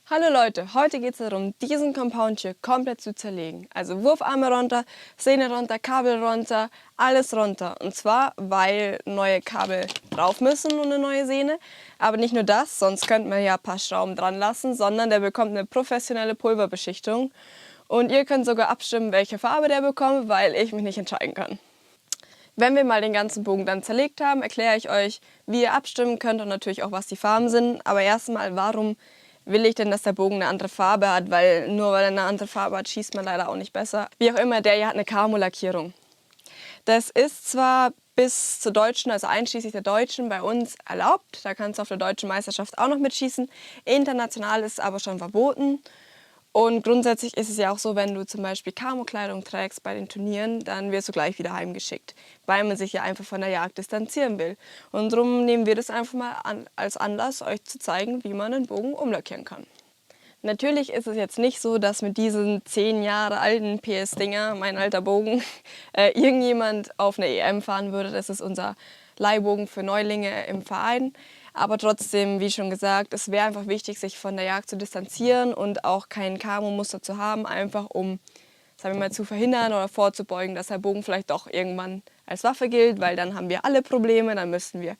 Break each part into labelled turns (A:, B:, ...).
A: Hallo Leute, heute geht es darum, diesen Compound hier komplett zu zerlegen. Also Wurfarme runter, Sehne runter, Kabel runter, alles runter. Und zwar, weil neue Kabel drauf müssen und eine neue Sehne. Aber nicht nur das, sonst könnte man ja ein paar Schrauben dran lassen, sondern der bekommt eine professionelle Pulverbeschichtung. Und ihr könnt sogar abstimmen, welche Farbe der bekommt, weil ich mich nicht entscheiden kann. Wenn wir mal den ganzen Bogen dann zerlegt haben, erkläre ich euch, wie ihr abstimmen könnt und natürlich auch, was die Farben sind. Aber erstmal, warum will ich denn, dass der Bogen eine andere Farbe hat? Weil nur weil er eine andere Farbe hat, schießt man leider auch nicht besser. Wie auch immer, der hier hat eine Camo-Lackierung. Das ist zwar bis zur deutschen, also einschließlich der deutschen, bei uns erlaubt. Da kannst du auf der deutschen Meisterschaft auch noch mitschießen. International ist es aber schon verboten. Und grundsätzlich ist es ja auch so, wenn du zum Beispiel Camo-Kleidung trägst bei den Turnieren, dann wirst du gleich wieder heimgeschickt, weil man sich ja einfach von der Jagd distanzieren will. Und darum nehmen wir das einfach mal als Anlass, euch zu zeigen, wie man einen Bogen umlackieren kann. Natürlich ist es jetzt nicht so, dass mit diesen 10 Jahre alten PS-Dinger, mein alter Bogen, irgendjemand auf eine EM fahren würde. Das ist unser Leihbogen für Neulinge im Verein. Aber trotzdem, wie schon gesagt, es wäre einfach wichtig, sich von der Jagd zu distanzieren und auch kein Camo-Muster zu haben, einfach um, sagen wir mal, zu verhindern oder vorzubeugen, dass der Bogen vielleicht doch irgendwann als Waffe gilt, weil dann haben wir alle Probleme, dann müssten wir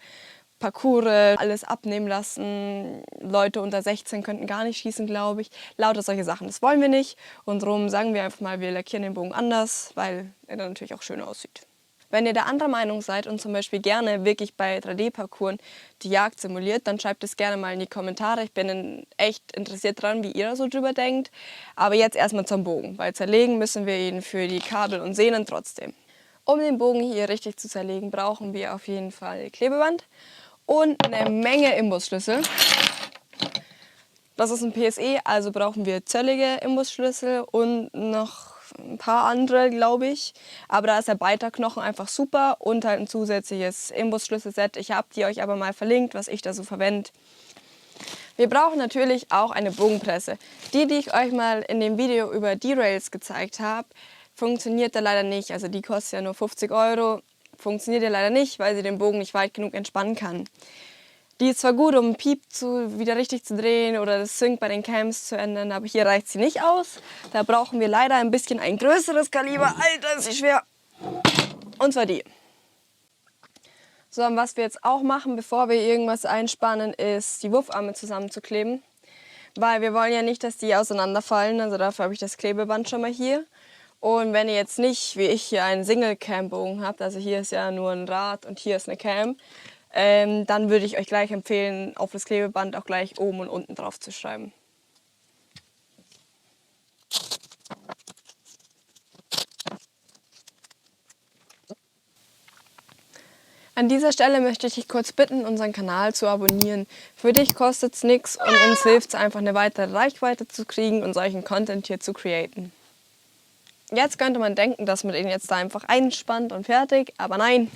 A: Parcours, alles abnehmen lassen. Leute unter 16 könnten gar nicht schießen, glaube ich. Lauter solche Sachen, das wollen wir nicht. Und darum sagen wir einfach mal, wir lackieren den Bogen anders, weil er dann natürlich auch schön aussieht. Wenn ihr der anderer Meinung seid und zum Beispiel gerne wirklich bei 3D-Parcours die Jagd simuliert, dann schreibt es gerne mal in die Kommentare. Ich bin echt interessiert dran, wie ihr da so drüber denkt. Aber jetzt erstmal zum Bogen, weil zerlegen müssen wir ihn für die Kabel und Sehnen trotzdem. Um den Bogen hier richtig zu zerlegen, brauchen wir auf jeden Fall Klebeband und eine Menge Imbusschlüssel. Das ist ein PSE, also brauchen wir zöllige Imbusschlüssel und noch ein paar andere, glaube ich. Aber da ist der Beiterknochen einfach super und halt ein zusätzliches Imbusschlüsselset. Ich habe die euch aber mal verlinkt, was ich da so verwende. Wir brauchen natürlich auch eine Bogenpresse. Die ich euch mal in dem Video über D-Rails gezeigt habe, funktioniert da leider nicht. Also die kostet ja nur 50 €. Funktioniert ja leider nicht, weil sie den Bogen nicht weit genug entspannen kann. Die ist zwar gut, um Piep wieder richtig zu drehen oder das Sync bei den Cams zu ändern, aber hier reicht sie nicht aus. Da brauchen wir leider ein bisschen ein größeres Kaliber. Alter, ist sie schwer. Und zwar die. So, und was wir jetzt auch machen, bevor wir irgendwas einspannen, ist die Wurfarme zusammenzukleben. Weil wir wollen ja nicht, dass die auseinanderfallen, also dafür habe ich das Klebeband schon mal hier. Und wenn ihr jetzt nicht, wie ich hier, einen Single-Cam-Bogen habt, also hier ist ja nur ein Rad und hier ist eine Cam, dann würde ich euch gleich empfehlen, auf das Klebeband auch gleich oben und unten drauf zu schreiben. An dieser Stelle möchte ich dich kurz bitten, unseren Kanal zu abonnieren. Für dich kostet es nichts und uns hilft es einfach, eine weitere Reichweite zu kriegen und solchen Content hier zu createn. Jetzt könnte man denken, dass man den jetzt da einfach einspannt und fertig, aber nein,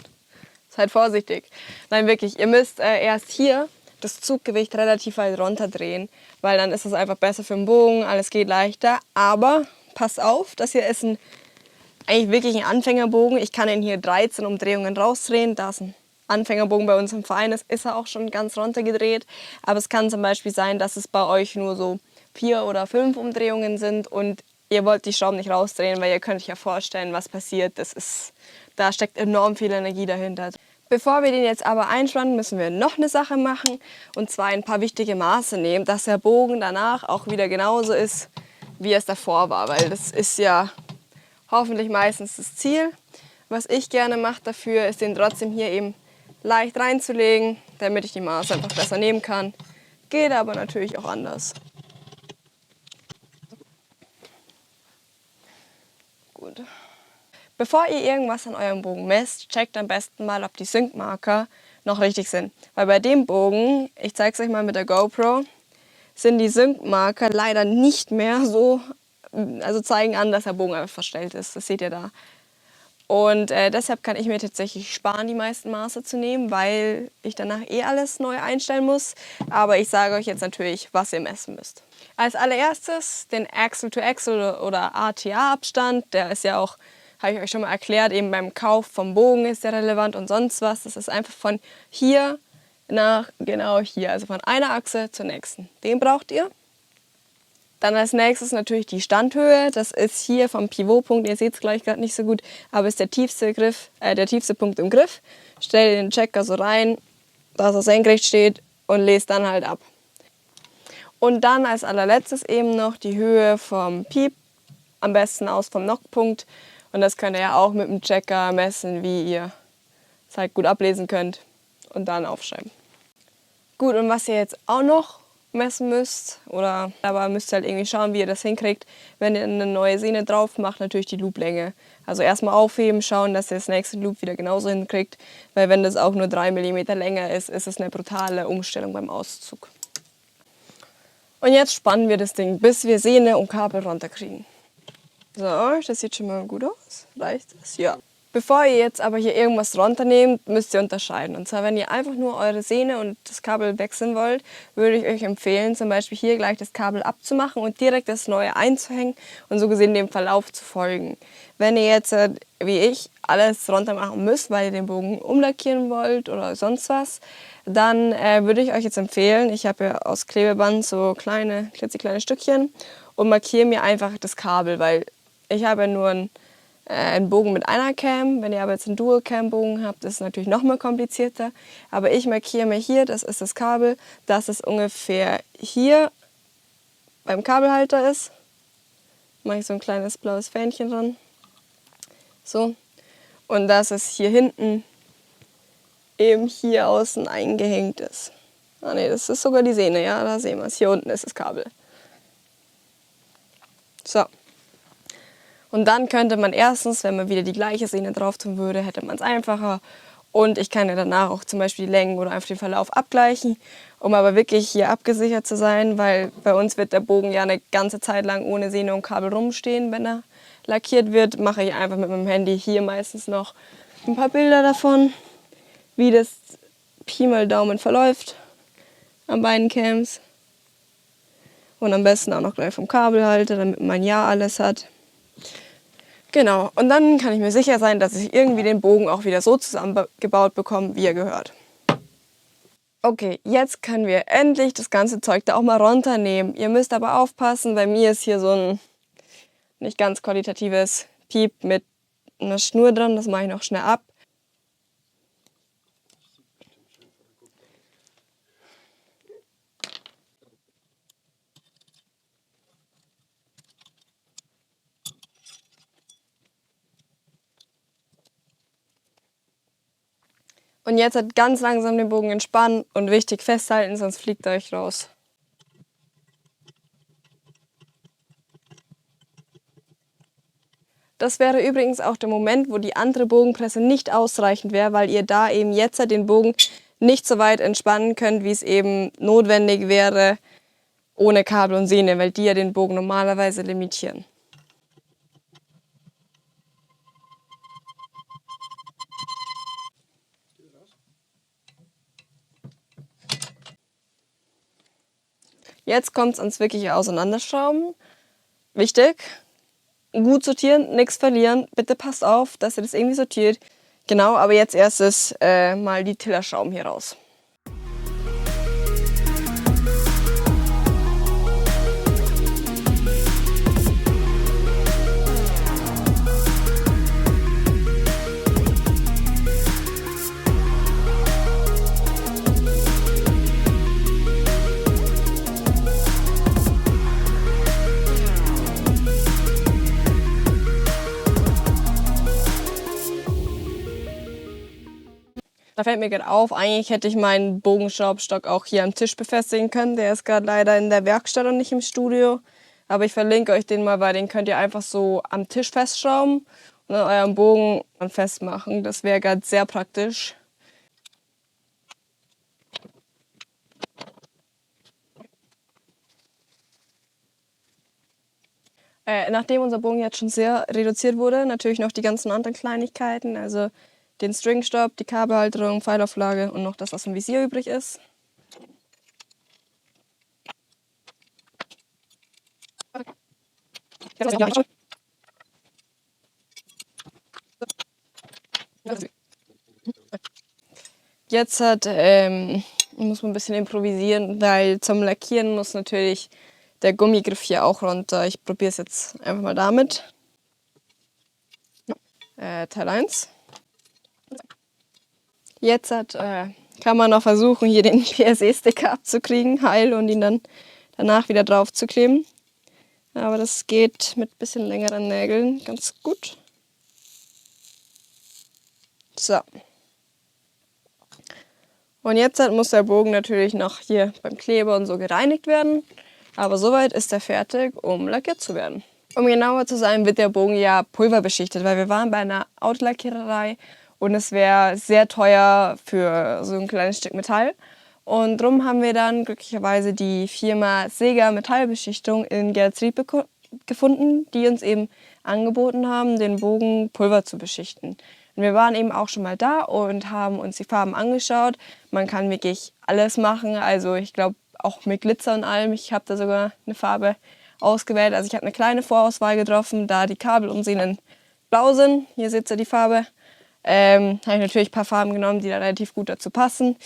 A: seid vorsichtig. Nein, wirklich, ihr müsst erst hier das Zuggewicht relativ weit runterdrehen, weil dann ist es einfach besser für den Bogen, alles geht leichter. Aber passt auf, das hier ist eigentlich wirklich ein Anfängerbogen. Ich kann ihn hier 13 Umdrehungen rausdrehen. Da ist ein Anfängerbogen bei uns im Verein, ist er auch schon ganz runtergedreht. Aber es kann zum Beispiel sein, dass es bei euch nur so 4 oder 5 Umdrehungen sind und ihr wollt die Schrauben nicht rausdrehen, weil ihr könnt euch ja vorstellen, was passiert. Da steckt enorm viel Energie dahinter. Bevor wir den jetzt aber einspannen, müssen wir noch eine Sache machen, und zwar ein paar wichtige Maße nehmen, dass der Bogen danach auch wieder genauso ist, wie es davor war, weil das ist ja hoffentlich meistens das Ziel. Was ich gerne mache dafür, ist den trotzdem hier eben leicht reinzulegen, damit ich die Maße einfach besser nehmen kann. Geht aber natürlich auch anders. Gut. Bevor ihr irgendwas an eurem Bogen messt, checkt am besten mal, ob die Sync-Marker noch richtig sind. Weil bei dem Bogen, ich zeige es euch mal mit der GoPro, sind die Sync-Marker leider nicht mehr so, also zeigen an, dass der Bogen einfach verstellt ist. Das seht ihr da. Und deshalb kann ich mir tatsächlich sparen, die meisten Maße zu nehmen, weil ich danach alles neu einstellen muss. Aber ich sage euch jetzt natürlich, was ihr messen müsst. Als allererstes den Axle-to-Axle oder ATA-Abstand. Der ist ja auch, habe ich euch schon mal erklärt, eben beim Kauf vom Bogen ist der relevant und sonst was. Das ist einfach von hier nach genau hier, also von einer Achse zur nächsten. Den braucht ihr. Dann als nächstes natürlich die Standhöhe. Das ist hier vom Pivotpunkt, ihr seht es gleich gerade nicht so gut, aber ist der tiefste Punkt im Griff. Stell den Checker so rein, dass er senkrecht steht und lest dann halt ab. Und dann als allerletztes eben noch die Höhe vom Piep, am besten aus vom Knockpunkt. Und das könnt ihr ja auch mit dem Checker messen, wie ihr es halt gut ablesen könnt und dann aufschreiben. Gut, und was ihr jetzt auch noch messen müsst, aber müsst ihr halt irgendwie schauen, wie ihr das hinkriegt, wenn ihr eine neue Sehne drauf macht, natürlich die Looplänge. Also erstmal aufheben, schauen, dass ihr das nächste Loop wieder genauso hinkriegt, weil wenn das auch nur 3 mm länger ist, ist es eine brutale Umstellung beim Auszug. Und jetzt spannen wir das Ding, bis wir Sehne und Kabel runterkriegen. So, das sieht schon mal gut aus. Reicht das? Ja. Bevor ihr jetzt aber hier irgendwas runternehmt, müsst ihr unterscheiden. Und zwar, wenn ihr einfach nur eure Sehne und das Kabel wechseln wollt, würde ich euch empfehlen, zum Beispiel hier gleich das Kabel abzumachen und direkt das neue einzuhängen und so gesehen dem Verlauf zu folgen. Wenn ihr jetzt, wie ich, alles runter machen müsst, weil ihr den Bogen umlackieren wollt oder sonst was, dann würde ich euch jetzt empfehlen, ich habe ja aus Klebeband so klitzekleine Stückchen und markiere mir einfach das Kabel, weil ich habe ja nur einen Bogen mit einer Cam. Wenn ihr aber jetzt einen Dual-Cam-Bogen habt, ist es natürlich noch mal komplizierter. Aber ich markiere mir hier, das ist das Kabel, dass es ungefähr hier beim Kabelhalter ist. Mache ich so ein kleines blaues Fähnchen dran. So. Und dass es hier hinten eben hier außen eingehängt ist. Ah ne, das ist sogar die Sehne, ja, da sehen wir es. Hier unten ist das Kabel. So. Und dann könnte man erstens, wenn man wieder die gleiche Sehne drauf tun würde, hätte man es einfacher. Und ich kann ja danach auch zum Beispiel die Längen oder einfach den Verlauf abgleichen, um aber wirklich hier abgesichert zu sein, weil bei uns wird der Bogen ja eine ganze Zeit lang ohne Sehne und Kabel rumstehen. Wenn er lackiert wird, mache ich einfach mit meinem Handy hier meistens noch ein paar Bilder davon, wie das Pi mal Daumen verläuft an beiden Cams. Und am besten auch noch gleich vom Kabelhalter, damit man ja alles hat. Genau, und dann kann ich mir sicher sein, dass ich irgendwie den Bogen auch wieder so zusammengebaut bekomme, wie er gehört. Okay, jetzt können wir endlich das ganze Zeug da auch mal runternehmen. Ihr müsst aber aufpassen, bei mir ist hier so ein nicht ganz qualitatives Piep mit einer Schnur dran, das mache ich noch schnell ab. Und jetzt halt ganz langsam den Bogen entspannen und wichtig festhalten, sonst fliegt er euch raus. Das wäre übrigens auch der Moment, wo die andere Bogenpresse nicht ausreichend wäre, weil ihr da eben jetzt den Bogen nicht so weit entspannen könnt, wie es eben notwendig wäre ohne Kabel und Sehne, weil die ja den Bogen normalerweise limitieren. Jetzt kommt es ans wirkliche Auseinanderschrauben. Wichtig, gut sortieren, nichts verlieren. Bitte passt auf, dass ihr das irgendwie sortiert. Genau, aber jetzt erstes mal die Tillerschrauben hier raus. Da fällt mir gerade auf, eigentlich hätte ich meinen Bogenschraubstock auch hier am Tisch befestigen können. Der ist gerade leider in der Werkstatt und nicht im Studio. Aber ich verlinke euch den mal, weil den könnt ihr einfach so am Tisch festschrauben und an eurem Bogen festmachen. Das wäre gerade sehr praktisch. Nachdem unser Bogen jetzt schon sehr reduziert wurde, natürlich noch die ganzen anderen Kleinigkeiten, also den Stringstopp, die Kabelhalterung, Pfeilauflage und noch das, was im Visier übrig ist. Jetzt muss man ein bisschen improvisieren, weil zum Lackieren muss natürlich der Gummigriff hier auch runter. Ich probiere es jetzt einfach mal damit. Teil 1. Jetzt kann man noch versuchen, hier den PSE-Sticker abzukriegen, heil, und ihn dann danach wieder drauf zu kleben. Aber das geht mit ein bisschen längeren Nägeln ganz gut. So. Und jetzt muss der Bogen natürlich noch hier beim Kleber und so gereinigt werden. Aber soweit ist er fertig, um lackiert zu werden. Um genauer zu sein, wird der Bogen ja pulverbeschichtet, weil wir waren bei einer Autolackiererei und es wäre sehr teuer für so ein kleines Stück Metall. Und darum haben wir dann glücklicherweise die Firma Sega Metallbeschichtung in Geretsried gefunden, die uns eben angeboten haben, den Bogen Pulver zu beschichten. Und wir waren eben auch schon mal da und haben uns die Farben angeschaut. Man kann wirklich alles machen, also ich glaube auch mit Glitzer und allem. Ich habe da sogar eine Farbe ausgewählt. Also ich habe eine kleine Vorauswahl getroffen, da die Kabelumsehnen blau sind. Hier seht ihr die Farbe. Habe ich natürlich ein paar Farben genommen, die da relativ gut dazu passen.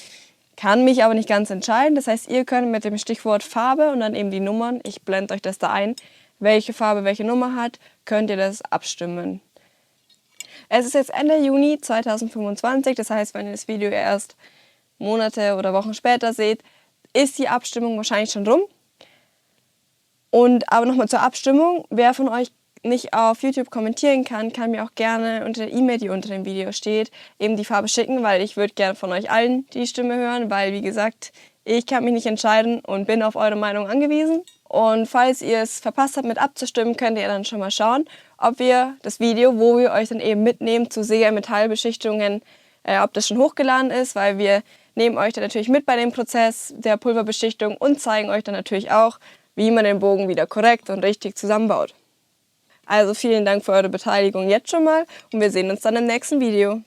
A: Kann mich aber nicht ganz entscheiden. Das heißt, ihr könnt mit dem Stichwort Farbe und dann eben die Nummern, ich blende euch das da ein, welche Farbe welche Nummer hat, könnt ihr das abstimmen. Es ist jetzt Ende Juni 2025, das heißt, wenn ihr das Video erst Monate oder Wochen später seht, ist die Abstimmung wahrscheinlich schon rum. Und aber nochmal zur Abstimmung, wer von euch nicht auf YouTube kommentieren kann, kann mir auch gerne unter der E-Mail, die unter dem Video steht, eben die Farbe schicken, weil ich würde gerne von euch allen die Stimme hören, weil wie gesagt, ich kann mich nicht entscheiden und bin auf eure Meinung angewiesen. Und falls ihr es verpasst habt mit abzustimmen, könnt ihr dann schon mal schauen, ob wir das Video, wo wir euch dann eben mitnehmen zu Sega Metallbeschichtungen, ob das schon hochgeladen ist, weil wir nehmen euch dann natürlich mit bei dem Prozess der Pulverbeschichtung und zeigen euch dann natürlich auch, wie man den Bogen wieder korrekt und richtig zusammenbaut. Also vielen Dank für eure Beteiligung jetzt schon mal und wir sehen uns dann im nächsten Video.